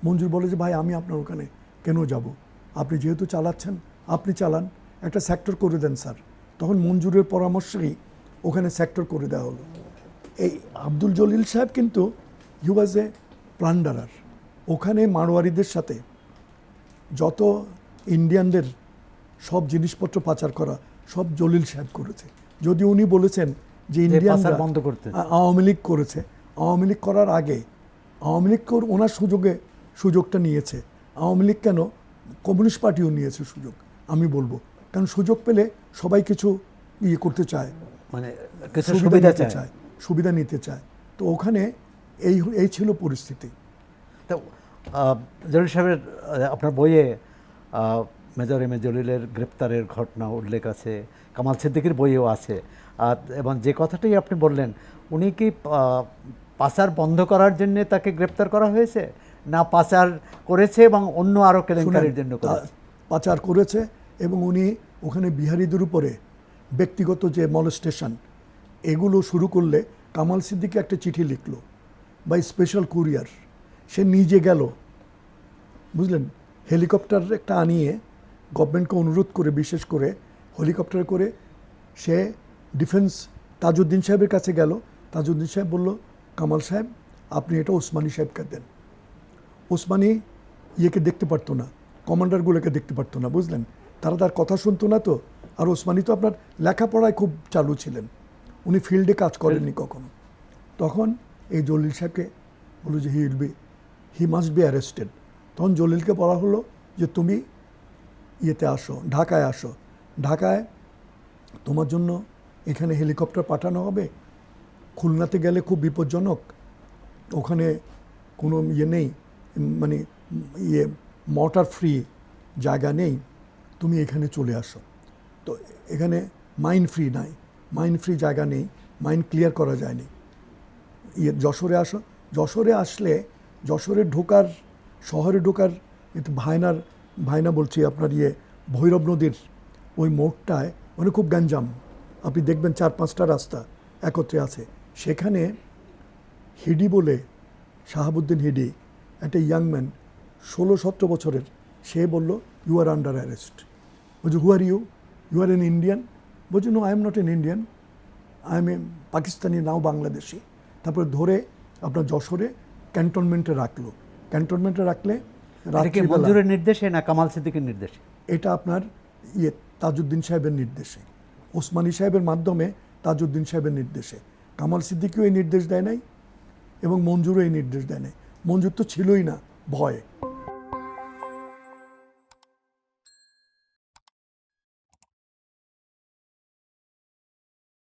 মঞ্জুর বলে যে ভাই আমি আপনার ওখানে কেন যাব, আপনি যেহেতু চালাচ্ছেন আপনি চালান, একটা সেক্টর করে দেন স্যার। তখন মঞ্জুরের পরামর্শেই ওখানে সেক্টর করে দেওয়া হলো। এই আব্দুল জলিল সাহেব কিন্তু হি ওয়াজ এ প্লান্ডারার। ওখানে মারোয়ারিদের সাথে যত ইন্ডিয়ানদের সব জিনিসপত্র পাচার করা সব জলিল সাহেব করেছে। যদি উনি বলেছেন যে ইন্ডিয়ানরা বন্ধ করতে আওয়ামী লীগ করেছে, আওয়ামী লীগ করার আগে আওয়ামী লীগ ওনার সুযোগটা নিয়েছে। আওয়ামী লীগ কেন, কমিউনিস্ট পার্টিও নিয়েছে সুযোগ, আমি বলবো। কারণ সুযোগ পেলে সবাই কিছু ইয়ে করতে চায়, মানে সুবিধা নিতে চায়। তো ওখানে এই ছিল পরিস্থিতি। তো জলিল সাহেবের আপনার বইয়ে মেজর এম এ জলিলের গ্রেপ্তারের ঘটনা উল্লেখ আছে, কামাল সিদ্দিকীর বইয়েও আছে। এবং যে কথাটাই আপনি বললেন, উনি কি পাচার বন্ধ করার জন্য তাকে গ্রেপ্তার করা হয়েছে, না পাচার করেছে এবং অন্য আরও কেলেঙ্কারির জন্য করেছে? পাচার করেছে, এবং উনি ওখানে বিহারিদের উপরে ব্যক্তিগত যে মলেস্টেশন এগুলো শুরু করলে কামাল সিদ্দিকী একটা চিঠি লিখলো বাই স্পেশাল কুরিয়ার। সে নিজে গেল, বুঝলেন, হেলিকপ্টার একটা আনিয়ে গভর্নমেন্টকে অনুরোধ করে, বিশেষ করে হেলিকপ্টারে করে সে ডিফেন্স তাজউদ্দিন সাহেবের কাছে গেল। তাজউদ্দিন সাহেব বলল, কামাল সাহেব আপনি এটা ওসমানী সাহেবকে দেন। ওসমানী ইয়েকে দেখতে পারতো না, কমান্ডারগুলোকে দেখতে পারতো না, বুঝলেন, তারা তার কথা শুনতো না। তো আর ওসমানী তো আপনার লেখাপড়ায় খুব চালু ছিলেন, উনি ফিল্ডে কাজ করেননি কখনো। তখন এই জলিল সাহেবকে বলল যে হি মাস্ট বি অ্যারেস্টেড। তখন জলিলকে বলা হলো যে তুমি ইয়েতে আসো, ঢাকায় আসো, ঢাকায় তোমার জন্য এখানে হেলিকপ্টার পাঠানো হবে। খুলনাতে গেলে খুব বিপজ্জনক, ওখানে কোনো ইয়ে নেই, মানে মর্টার ফ্রি জায়গা নেই, তুমি এখানে চলে আসো। তো এখানে মাইন ফ্রি নাই, মাইন ফ্রি জায়গা নেই, মাইন ক্লিয়ার করা যায়নি। যশোরে আসো। যশোরে আসলে যশোরে ঢোকার, শহরে ঢোকার ভায়না বলছি আপনার ভৈরব নদীর ওই মোড়টায় মানে খুব গ্যাঞ্জাম। আপনি দেখবেন 4-5টা রাস্তা একত্রে আছে। সেখানে হিডি বলে, শাহাবুদ্দিন হিডি, একটা ইয়াংম্যান 16-17 বছরের, সে বলল ইউ আর আন্ডার অ্যারেস্ট। বলছে who are you, you are an Indian? বলছে no, I am not an Indian, I am a Pakistani, now Bangladeshi. তারপরে ধরে আপনার যশোরে ক্যান্টনমেন্টে রাখলো। ক্যান্টনমেন্টে রাখলে মঞ্জুরের নির্দেশে না কামাল সিদ্দিকীর নির্দেশে? এটা আপনার তাজউদ্দিন সাহেবের নির্দেশে, ওসমানী সাহেবের মাধ্যমে তাজউদ্দিন সাহেবের নির্দেশে। কামাল সিদ্দিকীও এই নির্দেশ দেয় নাই এবং মঞ্জুরও এই নির্দেশ দেয় নাই। মঞ্জুর তো ছিলই না ভয়ে।